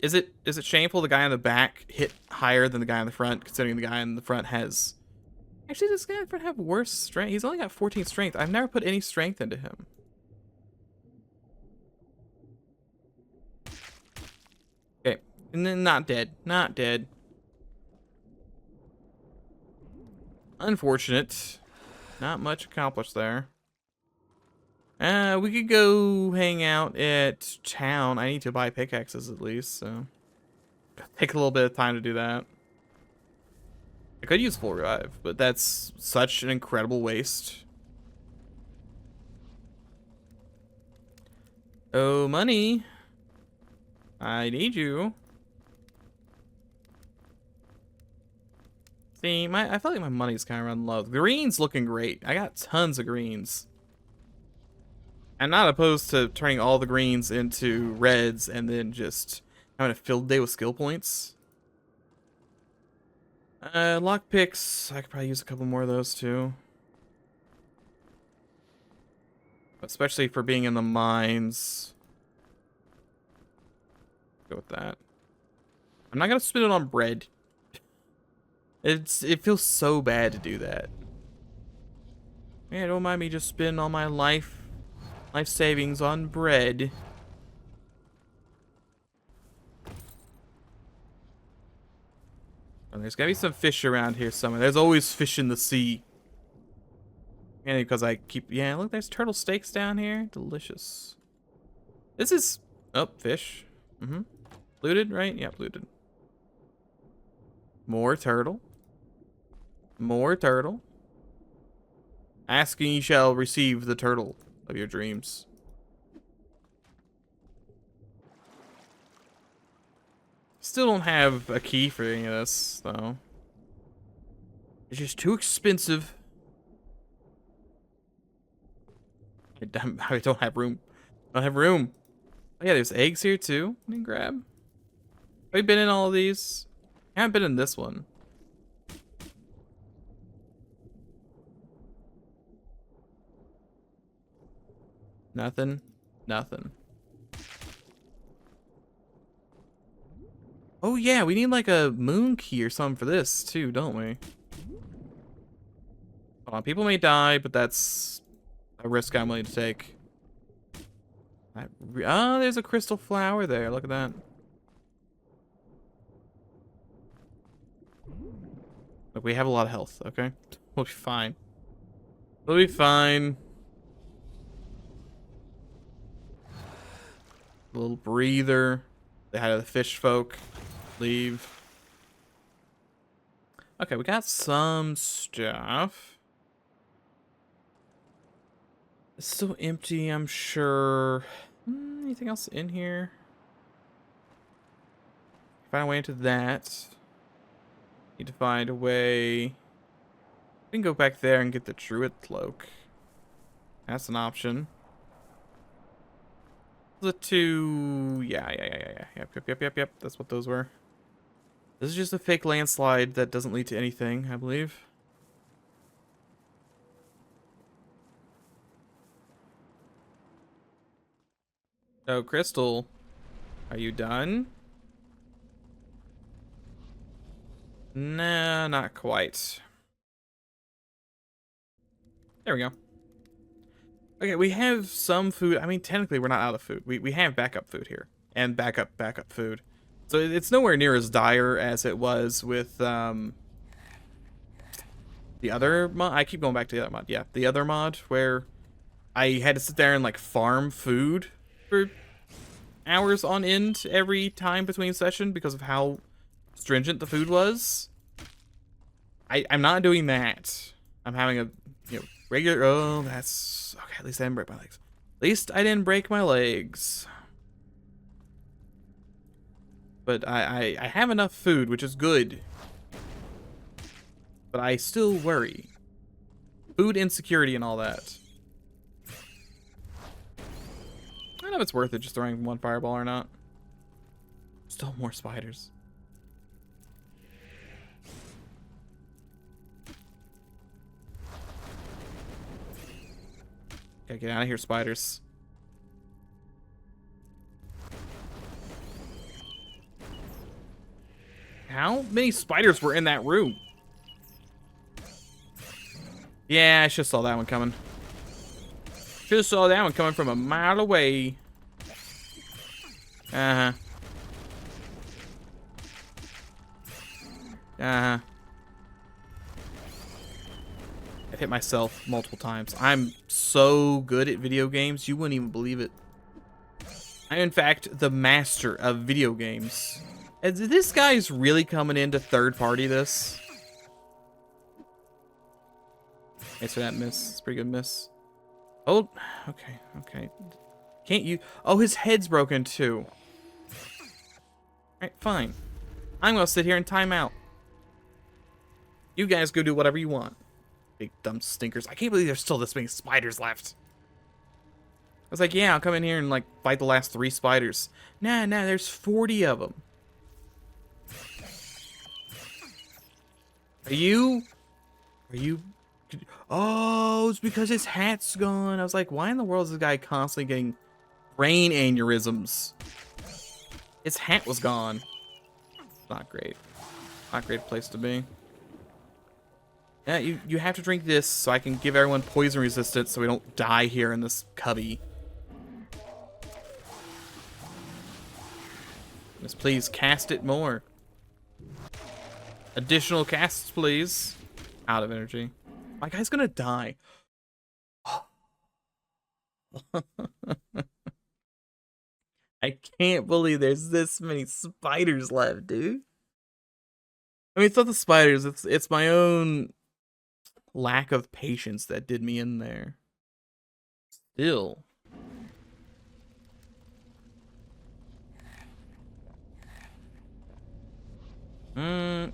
is it shameful the guy on the back hit higher than the guy on the front, considering the guy in the front has... Actually, does this guy in front have worse strength? He's only got 14 strength. I've never put any strength into him. Okay, and then not dead. Not dead. Unfortunate. Not much accomplished there. We could go hang out at town. I need to buy pickaxes at least, so... Take a little bit of time to do that. I could use full revive, but that's such an incredible waste. Oh, money. I need you. See, I feel like my money's kind of running low. The green's looking great. I got tons of greens. I'm not opposed to turning all the greens into reds and then just having a field day with skill points. Lockpicks, I could probably use a couple more of those too. Especially for being in the mines. Go with that. I'm not gonna spend it on bread. It feels so bad to do that. Yeah, don't mind me just spending all my life savings on bread. Oh, there's gotta be some fish around here somewhere. There's always fish in the sea. And because I keep... Yeah, look, there's turtle steaks down here. Delicious. This is... Oh, fish. Mm-hmm. Looted, right? Yeah, looted. More turtle. More turtle. Asking, you shall receive the turtle of your dreams. Still don't have a key for any of this, though. It's just too expensive. I don't have room. I don't have room. Oh, yeah, there's eggs here, too. I can grab. Have we been in all of these? I haven't been in this one. Nothing. Nothing. Oh yeah, we need like a moon key or something for this too, don't we? Hold on, people may die, but that's a risk I'm willing to take. Oh, there's a crystal flower there. Look at that. Look, we have a lot of health, okay? We'll be fine. We'll be fine. A little breather. They had the fish folk leave. Okay, we got some stuff. It's still empty, I'm sure. Anything else in here? Find a way into that. Need to find a way. We can go back there and get the druid cloak. That's an option. The two... Yeah. Yep. That's what those were. This is just a fake landslide that doesn't lead to anything, I believe. Oh, Crystal. Are you done? Nah, not quite. There we go. Okay, we have some food. I mean, technically, we're not out of food. We have backup food here. And backup food. So it's nowhere near as dire as it was with the other mod. I keep going back to the other mod. Yeah, the other mod where I had to sit there and like farm food for hours on end every time between session because of how stringent the food was. I'm not doing that. I'm having a regular... Oh, that's... Okay, at least I didn't break my legs. At least I didn't break my legs. But I have enough food, which is good. But I still worry. Food insecurity and all that. I don't know if it's worth it just throwing one fireball or not. Still more spiders. Okay, get out of here, spiders. How many spiders were in that room? Yeah, I should saw that one coming. Should saw that one coming from a mile away. Uh-huh. Uh-huh. I've hit myself multiple times. I'm so good at video games, you wouldn't even believe it. I'm, in fact, the master of video games. This guy's really coming in to third-party this. Thanks for that miss. It's a pretty good miss. Oh, okay, okay. Can't you? Oh, his head's broken, too. Alright, fine. I'm gonna sit here and time out. You guys go do whatever you want. Big dumb stinkers. I can't believe there's still this many spiders left. I was like, yeah, I'll come in here and, like, fight the last 3 spiders. Nah, there's 40 of them. Are you... Oh, it's because his hat's gone. I was like, why in the world is this guy constantly getting brain aneurysms? His hat was gone. Not great. Not a great place to be. Yeah, you have to drink this so I can give everyone poison resistance so we don't die here in this cubby. Just please cast it more. Additional casts, please. Out of energy. My guy's gonna die. I can't believe there's this many spiders left, dude. I mean, it's not the spiders. It's my own lack of patience that did me in there. Still.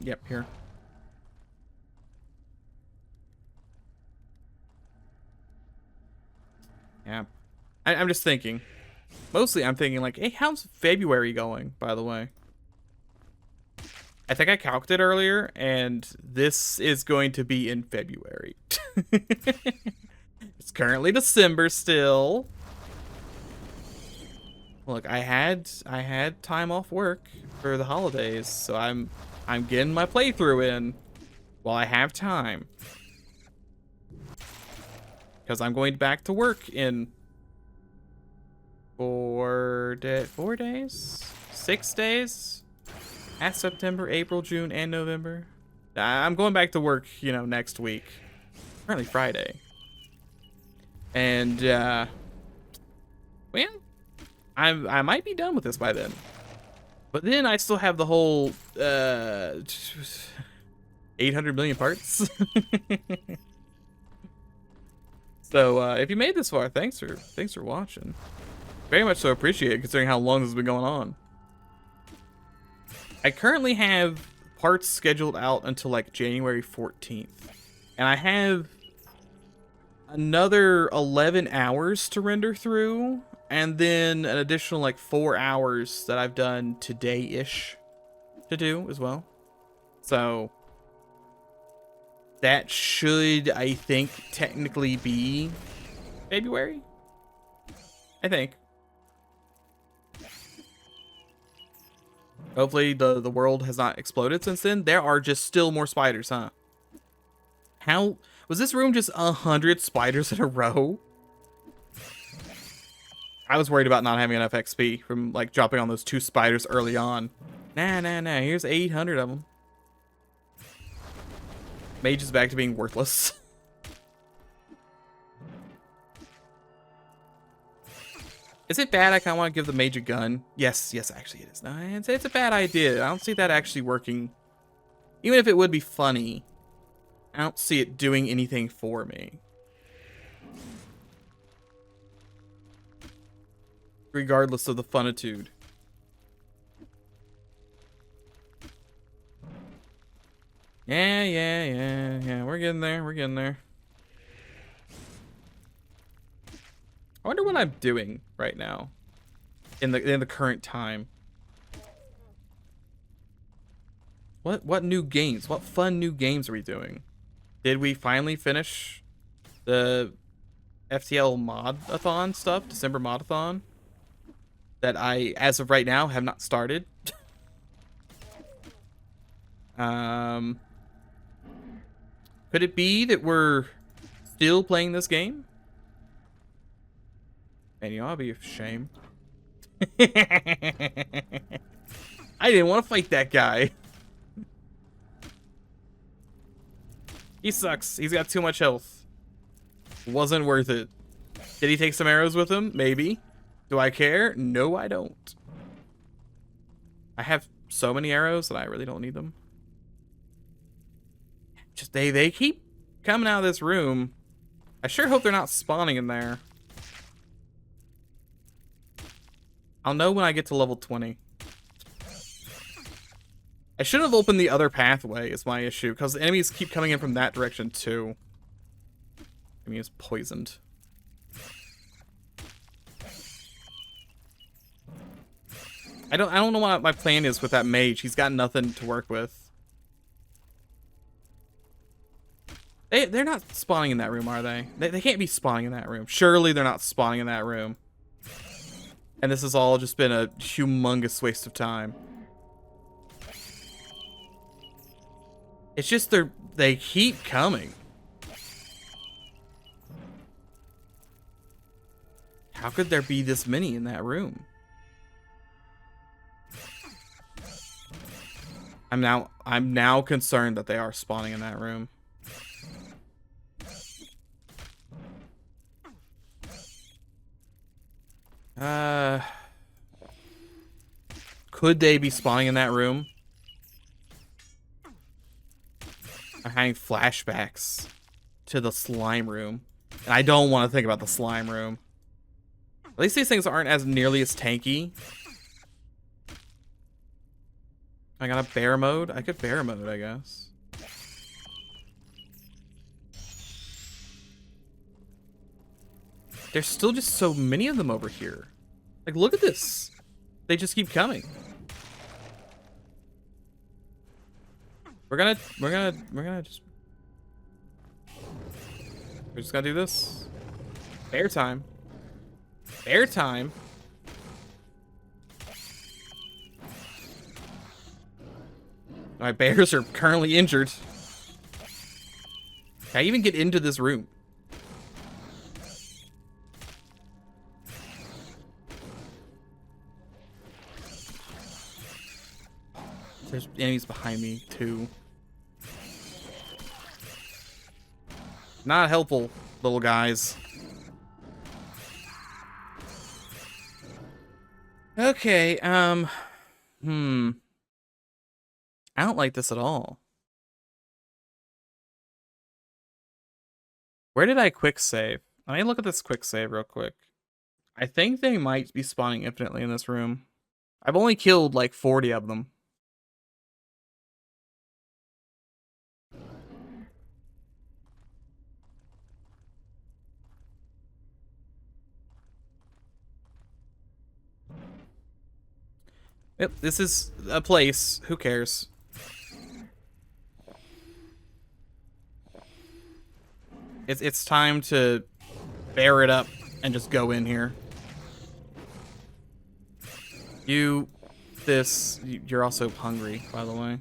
Yep, here. Yeah. I'm just thinking. Mostly I'm thinking like, hey, how's February going, by the way? I think I calced it earlier, and this is going to be in February. It's currently December still. Look, I had time off work for the holidays, so I'm getting my playthrough in while I have time. Because I'm going back to work in 4 days? 6 days? At September, April, June, and November. I'm going back to work, you know, next week. Currently Friday. And, well, I might be done with this by then. But then I still have the whole, 800 million parts. So, if you made this far, thanks for watching. Very much so appreciate it, considering how long this has been going on. I currently have parts scheduled out until like January 14th. And I have another 11 hours to render through. And then an additional like 4 hours that I've done today-ish to do as well. So that should, I think, technically be February. I think. Hopefully the world has not exploded since then. There are just still more spiders, huh? How was this room just 100 spiders in a row? I was worried about not having enough XP from like dropping on those 2 spiders early on. Nah. Here's 800 of them. Mage is back to being worthless. Is it bad I kind of want to give the mage a gun? Yes, actually it is. No, it's a bad idea. I don't see that actually working. Even if it would be funny, I don't see it doing anything for me. Regardless of the funitude. Yeah. We're getting there. I wonder what I'm doing right now in the current time. What new games? What fun new games are we doing? Did we finally finish the FTL mod-a-thon stuff, December mod-a-thon? That I, as of right now, have not started. Um, could it be that we're still playing this game? And you ought to be a shame. I didn't want to fight that guy. He sucks. He's got too much health. Wasn't worth it. Did he take some arrows with him? Maybe. Do I care? No, I don't. I have so many arrows that I really don't need them. Just they keep coming out of this room. I sure hope they're not spawning in there. I'll know when I get to level 20. I should have opened the other pathway is my issue, because the enemies keep coming in from that direction too. I mean, it's poisoned. I don't know what my plan is with that mage. He's got nothing to work with. They're not spawning in that room, are they? They can't be spawning in that room. Surely they're not spawning in that room. And this has all just been a humongous waste of time. It's just they keep coming. How could there be this many in that room? I'm now concerned that they are spawning in that room. Could they be spawning in that room? I'm having flashbacks to the slime room. And I don't want to think about the slime room. At least these things aren't as nearly as tanky. I got a bear mode? I could bear mode, I guess. There's still just so many of them over here. Like, look at this. They just keep coming. We're just gonna do this. Bear time. Bear time. My bears are currently injured. Can I even get into this room? There's enemies behind me, too. Not helpful, little guys. Okay, I don't like this at all. Where did I quick save? Let me look at this quick save real quick. I think they might be spawning infinitely in this room. I've only killed like 40 of them. Yep, this is a place. Who cares? It's time to bear it up and just go in here. You're also hungry, by the way.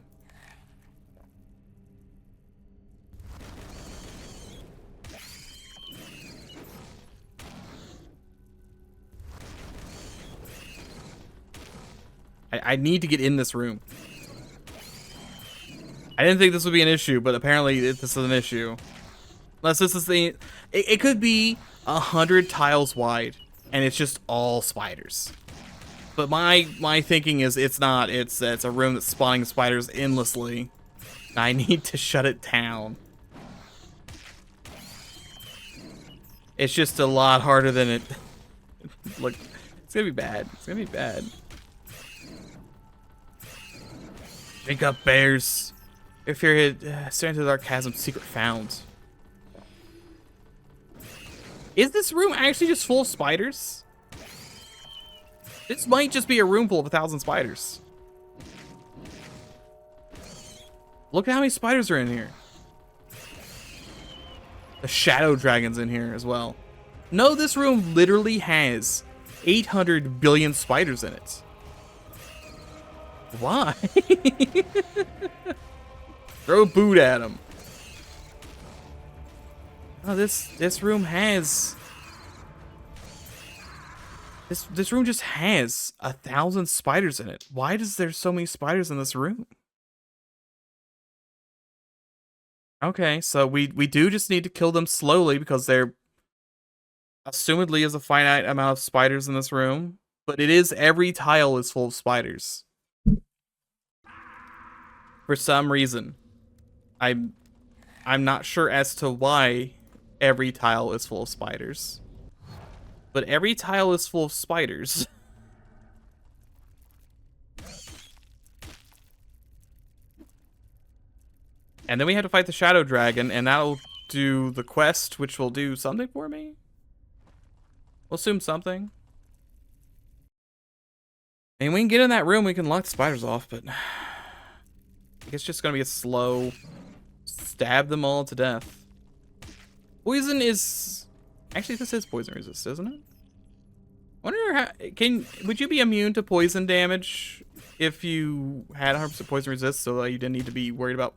I need to get in this room. I didn't think this would be an issue, but apparently this is an issue. Unless this is the... It could be 100 tiles wide, and it's just all spiders. But my thinking is it's not. It's a room that's spawning spiders endlessly. I need to shut it down. It's just a lot harder than it... Look, it's gonna be bad. It's gonna be bad. Drink up, bears. If you're staring into the dark chasm, secret found. Is this room actually just full of spiders? This might just be a room full of 1,000 spiders. Look at how many spiders are in here. The shadow dragon's in here as well. No, this room literally has 800 billion spiders in it. Why? Throw a boot at him. Oh, this room has... This room just has 1,000 spiders in it. Why does there so many spiders in this room? Okay, so we do just need to kill them slowly because there assumedly is a finite amount of spiders in this room. But it is, every tile is full of spiders. For some reason. I'm not sure as to why every tile is full of spiders. But every tile is full of spiders. And then we have to fight the Shadow Dragon, and that'll do the quest, which will do something for me? We'll assume something. And we can get in that room, we can lock the spiders off, but... I guess it's just gonna be a slow... stab them all to death. Poison is... Actually, this is poison resist, isn't it? I wonder how... Would you be immune to poison damage if you had 100% poison resist so that you didn't need to be worried about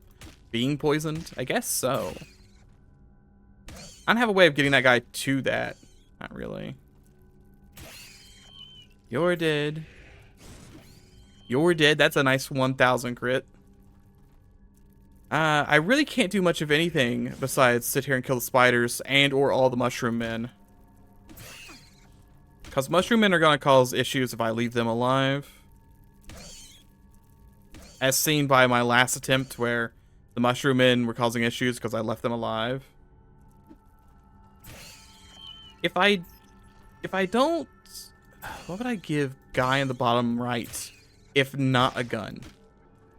being poisoned? I guess so. I don't have a way of getting that guy to that. Not really. You're dead. You're dead. That's a nice 1,000 crit. I really can't do much of anything besides sit here and kill the spiders and or all the mushroom men. Because mushroom men are going to cause issues if I leave them alive. As seen by my last attempt where the mushroom men were causing issues because I left them alive. If I don't... What would I give guy in the bottom right if not a gun?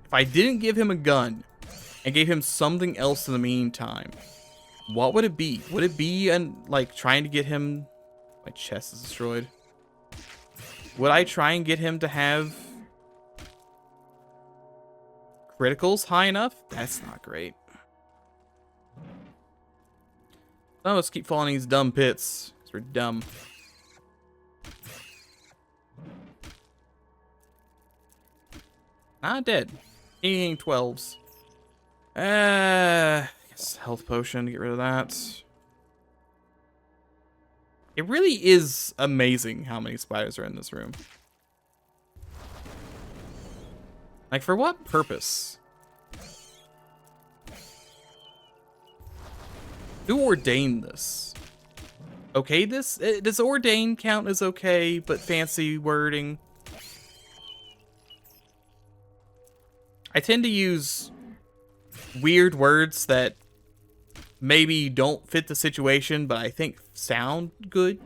If I didn't give him a gun and gave him something else in the meantime, what would it be? Would it be like trying to get him... My chest is destroyed. Would I try and get him to have criticals high enough? That's not great. No, let's keep falling in these dumb pits. Because we're dumb. Not dead. Eating 12s. I guess health potion to get rid of that. It really is amazing how many spiders are in this room. Like, for what purpose? Who ordained this? Okay, does ordain count as okay, but fancy wording? I tend to use weird words that maybe don't fit the situation, but I think sound good.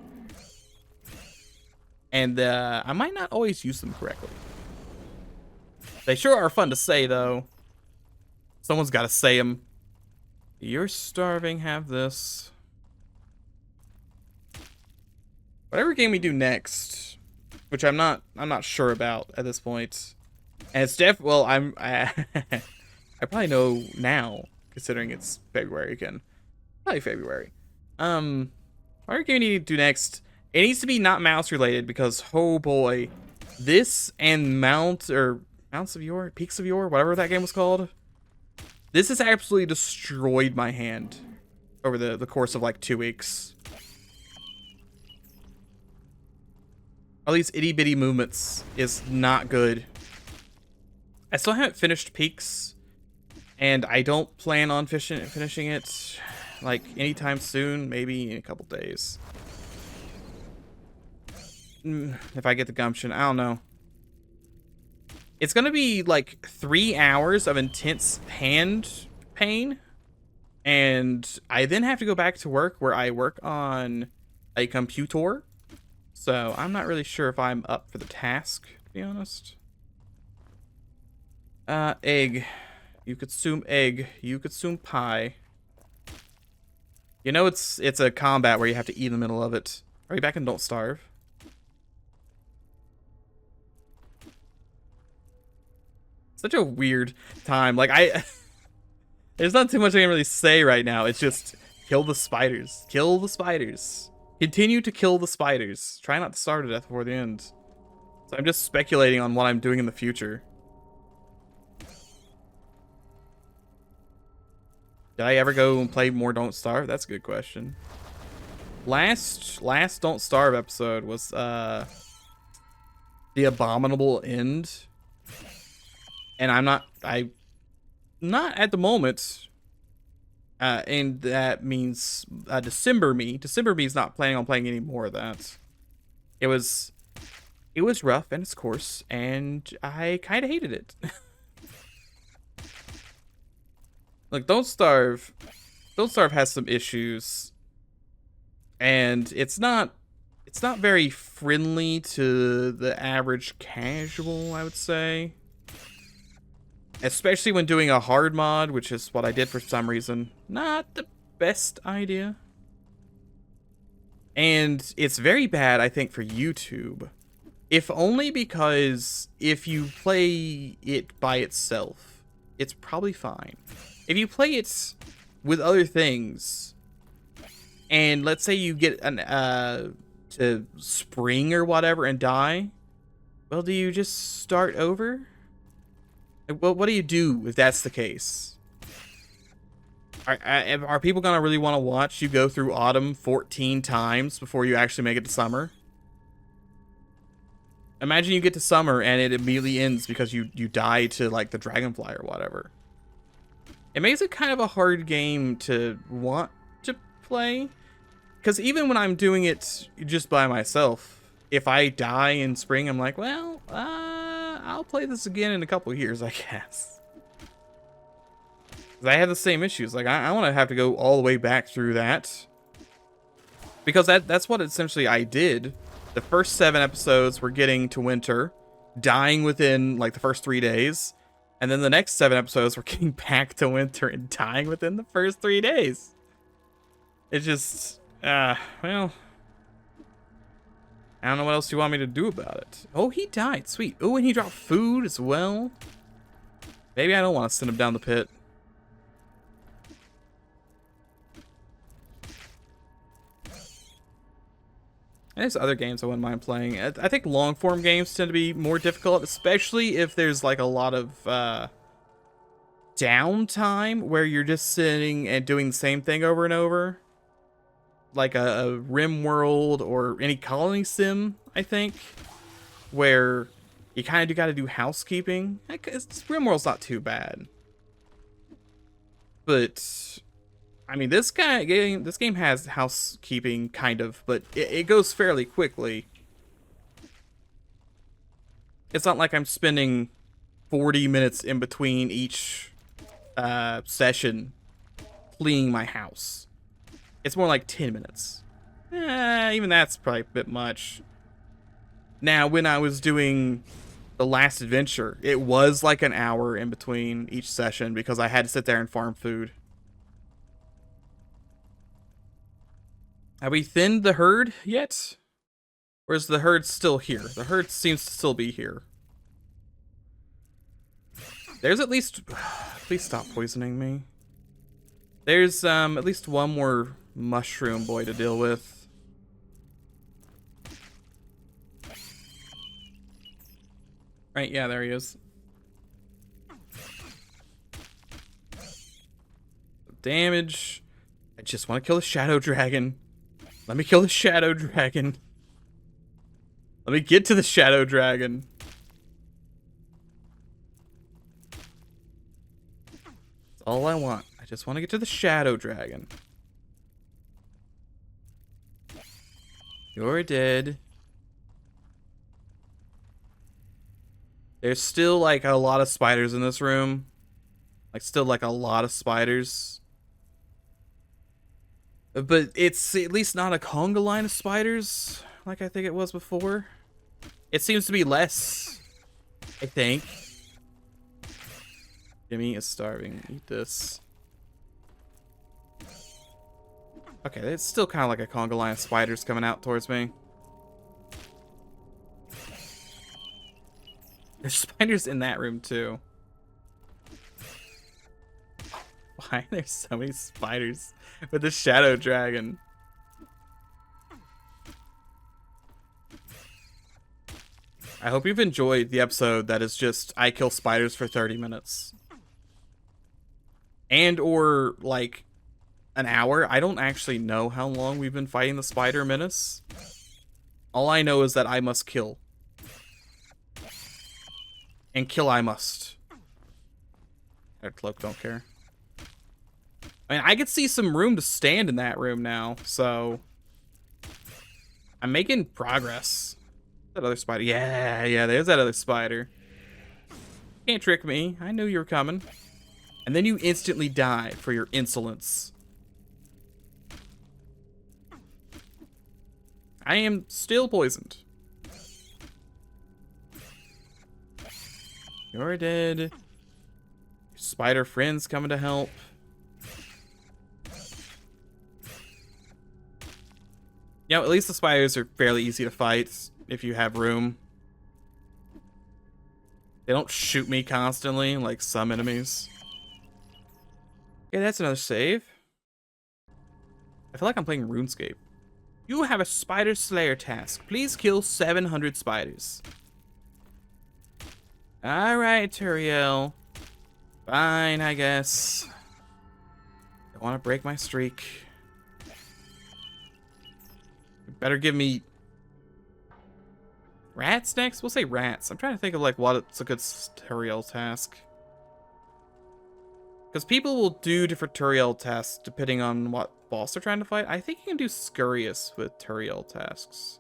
And I might not always use them correctly. They sure are fun to say, though. Someone's got to say them. You're starving, have this. Whatever game we do next, which I'm not sure about at this point. And it's well, I probably know now, considering it's February again. Probably February. Whatever game we need to do next, it needs to be not mouse related because, oh boy, this and Peaks of Yore, whatever that game was called. This has absolutely destroyed my hand over the course of like 2 weeks. All these itty bitty movements is not good. I still haven't finished Peaks, and I don't plan on finishing it like anytime soon, maybe in a couple days. If I get the gumption, I don't know. It's gonna be like 3 hours of intense hand pain, and I then have to go back to work where I work on a computer. So I'm not really sure if I'm up for the task, to be honest. Egg. You consume egg. You consume pie. You know it's a combat where you have to eat in the middle of it. Are you back in Don't Starve? Such a weird time. Like, there's not too much I can really say right now. It's just kill the spiders. Kill the spiders. Continue to kill the spiders. Try not to starve to death before the end. So I'm just speculating on what I'm doing in the future. Did I ever go and play more Don't Starve? That's a good question. Last Don't Starve episode was The Abominable End. And I'm not at the moment. And that means December me. December me is not planning on playing any more of that. It was rough and it's coarse, and I kind of hated it. Like, Don't Starve has some issues, and it's not very friendly to the average casual, I would say. Especially when doing a hard mod, which is what I did for some reason. Not the best idea. And it's very bad, I think, for YouTube. If only because if you play it by itself, it's probably fine. If you play it with other things, and let's say you get an to spring or whatever and die, well, do you just start over? Well, what do you do if that's the case? Are people gonna really want to watch you go through autumn 14 times before you actually make it to summer? Imagine you get to summer and it immediately ends because you die to, like, the dragonfly or whatever. It makes it kind of a hard game to want to play. Because even when I'm doing it just by myself, if I die in spring, I'm like, well, I'll play this again in a couple years, I guess. I have the same issues. Like, I want to have to go all the way back through that. Because that's what essentially I did. The first 7 episodes were getting to winter, dying within, like, the first 3 days. And then the next 7 episodes were getting back to winter and dying within the first 3 days. It's just, well, I don't know what else you want me to do about it. Oh, he died. Sweet. Oh, and he dropped food as well. Maybe I don't want to send him down the pit. And there's other games I wouldn't mind playing. I think long-form games tend to be more difficult, especially if there's, like, a lot of downtime where you're just sitting and doing the same thing over and over. Like a Rimworld or any colony sim, I think, where you kind of got to do housekeeping. Rimworld's not too bad. But I mean, this game has housekeeping, kind of, but it goes fairly quickly. It's not like I'm spending 40 minutes in between each session cleaning my house. It's more like 10 minutes. Even that's probably a bit much. Now, when I was doing the last adventure, it was like an hour in between each session because I had to sit there and farm food. Have we thinned the herd yet? Or is the herd still here? The herd seems to still be here. There's at least... Please stop poisoning me. There's at least one more mushroom boy to deal with. Right, yeah, there he is. Damage. I just want to kill the shadow dragon. Let me kill the shadow dragon. Let me get to the shadow dragon. That's all I want. I just want to get to the shadow dragon. You're dead. There's still, like, a lot of spiders in this room. Like, still, like, a lot of spiders. But it's at least not a conga line of spiders, like I think it was before. It seems to be less, I think. Jimmy is starving. Eat this. Okay, it's still kind of like a conga line of spiders coming out towards me. There's spiders in that room, too. Why are there so many spiders with the shadow dragon? I hope you've enjoyed the episode that is just I kill spiders for 30 minutes. and or like an hour. I don't actually know how long we've been fighting the spider menace. All I know is that I must kill. And kill I must. Our cloak don't care. I mean, I could see some room to stand in that room now, so I'm making progress. That other spider. Yeah, there's that other spider. Can't trick me. I knew you were coming. And then you instantly die for your insolence. I am still poisoned. You're dead. Your spider friend's coming to help. You know, at least the spiders are fairly easy to fight if you have room. They don't shoot me constantly like some enemies. Okay, that's another save. I feel like I'm playing RuneScape. You have a spider slayer task. Please kill 700 spiders. Alright, Turiel. Fine, I guess. Don't want to break my streak. You better give me rats next? We'll say rats. I'm trying to think of like what's a good Turiel task. Because people will do different Turiel tasks depending on what boss they're trying to fight. I think you can do Scurious with Turiel tasks.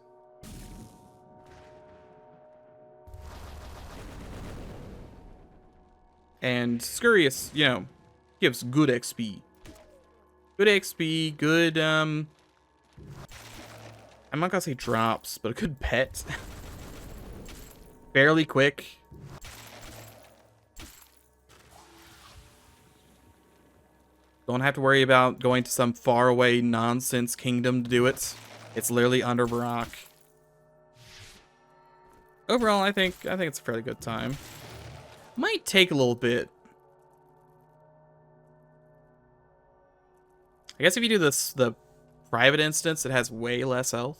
And Scurious, you know, gives good XP. Good XP, good, I'm not gonna say drops, but a good pet. Fairly quick. Don't have to worry about going to some faraway nonsense kingdom to do it. It's literally under Grimrock. Overall, I think it's a fairly good time. Might take a little bit. I guess if you do the private instance, it has way less health.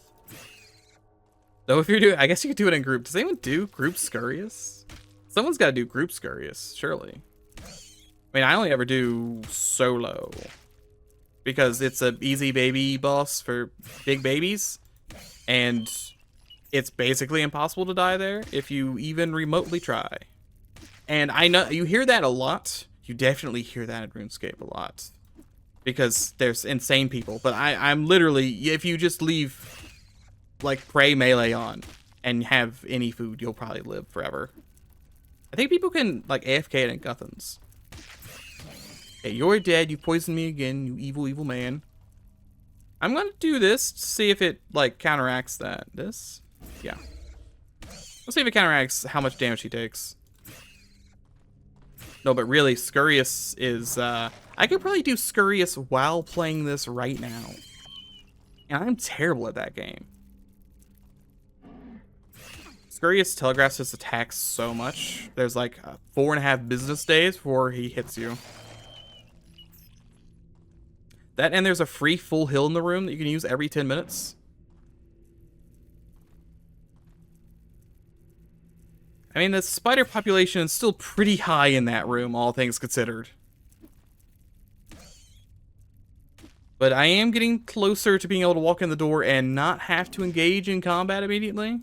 Though if you're doing, I guess you could do it in group. Does anyone do group Scurious? Someone's got to do group Scurious, surely. I mean, I only ever do solo because it's an easy baby boss for big babies, and it's basically impossible to die there if you even remotely try. And I know you hear that a lot. You definitely hear that in RuneScape a lot because there's insane people. But I'm literally, if you just leave like prey melee on and have any food, you'll probably live forever. I think people can like AFK it in Guthans. Hey, you're dead. You poisoned me again, you evil, evil man. I'm gonna do this to see if it like counteracts that. This, yeah. Let's see if it counteracts how much damage he takes. No, but really, Scurious is, I could probably do Scurious while playing this right now. And I'm terrible at that game. Scurious telegraphs his attacks so much. There's like 4.5 business days before he hits you. That, and there's a free full heal in the room that you can use every 10 minutes. I mean, the spider population is still pretty high in that room, all things considered. But I am getting closer to being able to walk in the door and not have to engage in combat immediately.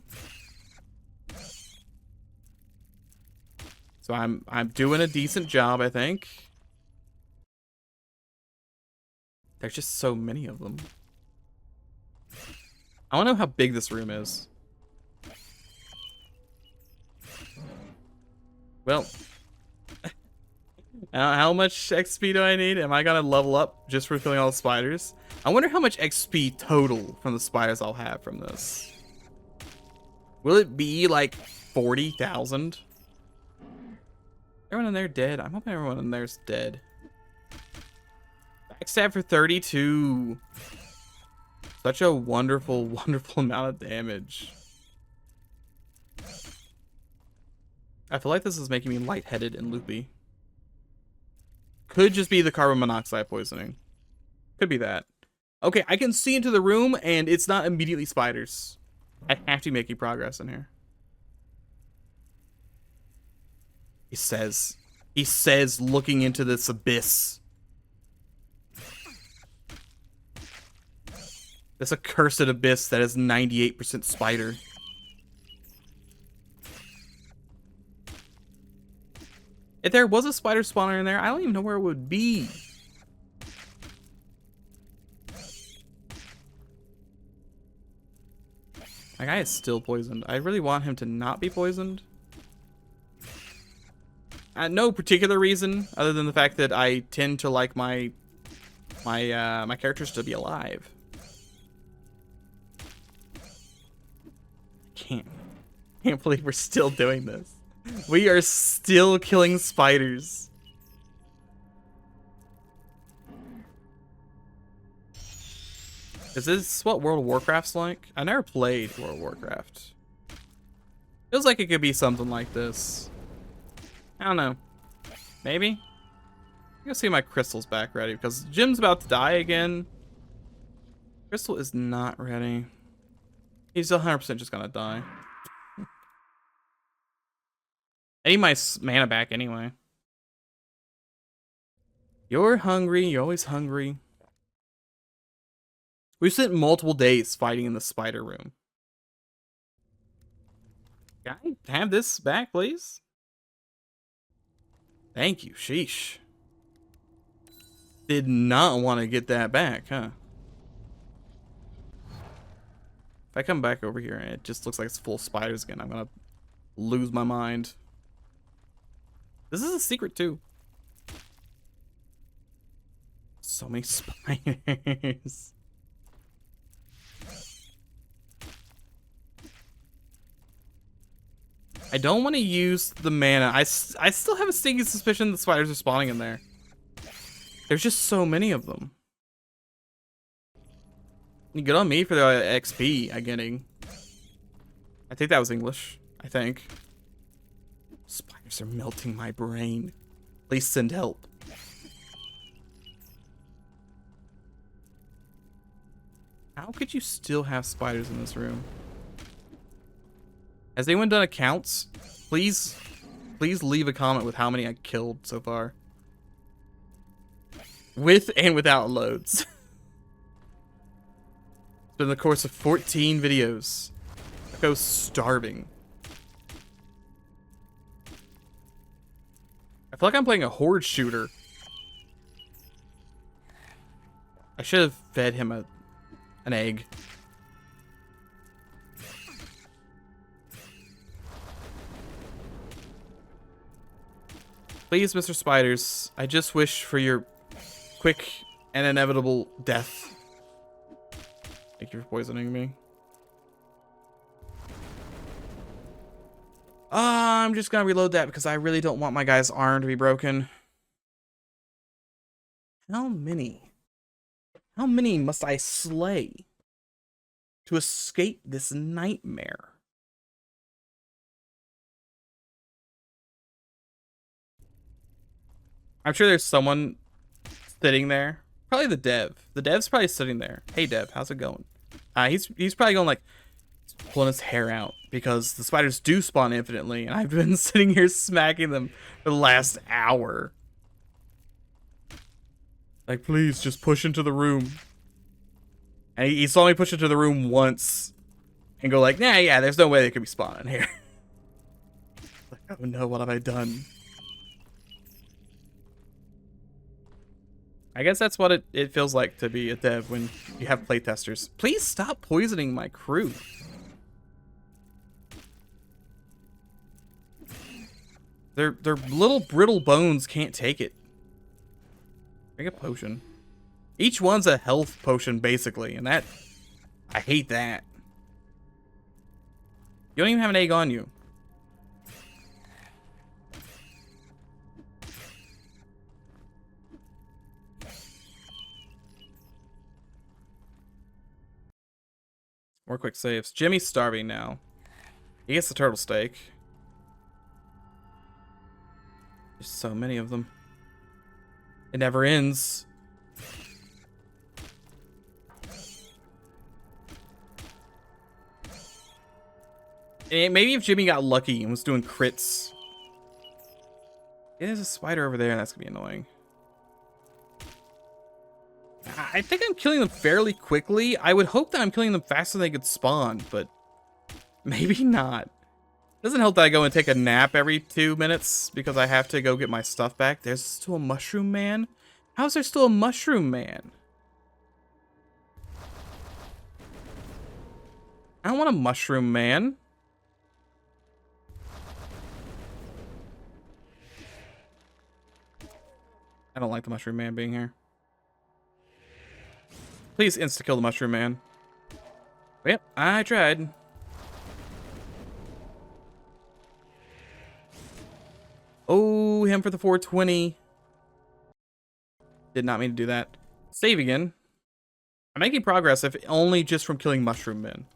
So I'm doing a decent job, I think. There's just so many of them. I want to know how big this room is. Well, how much XP do I need? Am I gonna level up just for killing all the spiders? I wonder how much XP total from the spiders I'll have from this. Will it be like 40,000? Everyone in there dead? I'm hoping everyone in there's dead. Backstab for 32. Such a wonderful, wonderful amount of damage. I feel like this is making me lightheaded and loopy. Could just be the carbon monoxide poisoning. Could be that. Okay, I can see into the room and it's not immediately spiders. I have to be making progress in here. He says looking into this abyss. This accursed abyss that is 98% spider. If there was a spider spawner in there, I don't even know where it would be. My guy is still poisoned. I really want him to not be poisoned. No particular reason other than the fact that I tend to like my characters to be alive. Can't believe we're still doing this. We are still killing spiders. Is this what World of Warcraft's like? I never played World of Warcraft. Feels like it could be something like this. I don't know. Maybe? I'm gonna see my crystal's back ready because Jim's about to die again. Crystal is not ready. He's 100% just gonna die. I need my mana back anyway. You're hungry. You're always hungry. We've spent multiple days fighting in the spider room. Can I have this back, please? Thank you. Sheesh. Did not want to get that back, huh? If I come back over here and it just looks like it's full of spiders again, I'm gonna lose my mind. This is a secret too. So many spiders. I don't want to use the mana. I still have a stinking suspicion that spiders are spawning in there. There's just so many of them. You good on me for the XP I'm getting. I think that was English. I think. Spiders are melting my brain. Please send help. How could you still have spiders in this room? Has anyone done accounts? Please leave a comment with how many I killed so far. With and without loads. It's been the course of 14 videos. I go starving. I feel like I'm playing a horde shooter. I should have fed him an egg. Please, Mr. Spiders, I just wish for your quick and inevitable death. Thank you for poisoning me. I'm just gonna reload that because I really don't want my guy's arm to be broken. How many? How many must I slay to escape this nightmare? I'm sure there's someone sitting there. Probably the dev. The dev's probably sitting there. Hey dev, how's it going? He's probably going like pulling his hair out because the spiders do spawn infinitely, and I've been sitting here smacking them for the last hour. Like, please just push into the room. And he saw me push into the room once and go like, nah, yeah, there's no way they could be spawning here. Like, oh no, what have I done? I guess that's what it feels like to be a dev when you have playtesters. Please stop poisoning my crew. Their little brittle bones can't take it. Make a potion. Each one's a health potion, basically, and that... I hate that. You don't even have an egg on you. More quick saves. Jimmy's starving now. He gets the turtle steak. There's so many of them. It never ends. And maybe if Jimmy got lucky and was doing crits. Yeah, there's a spider over there. That's gonna be annoying. I think I'm killing them fairly quickly. I would hope that I'm killing them faster than they could spawn, but maybe not. Doesn't help that I go and take a nap every 2 minutes because I have to go get my stuff back. There's still a mushroom man? How's there still a mushroom man? I don't want a mushroom man. I don't like the mushroom man being here. Please insta-kill the mushroom man. Yep, I tried. Oh, him for the 420. Did not mean to do that. Save again. I'm making progress, if only just from killing mushroom men.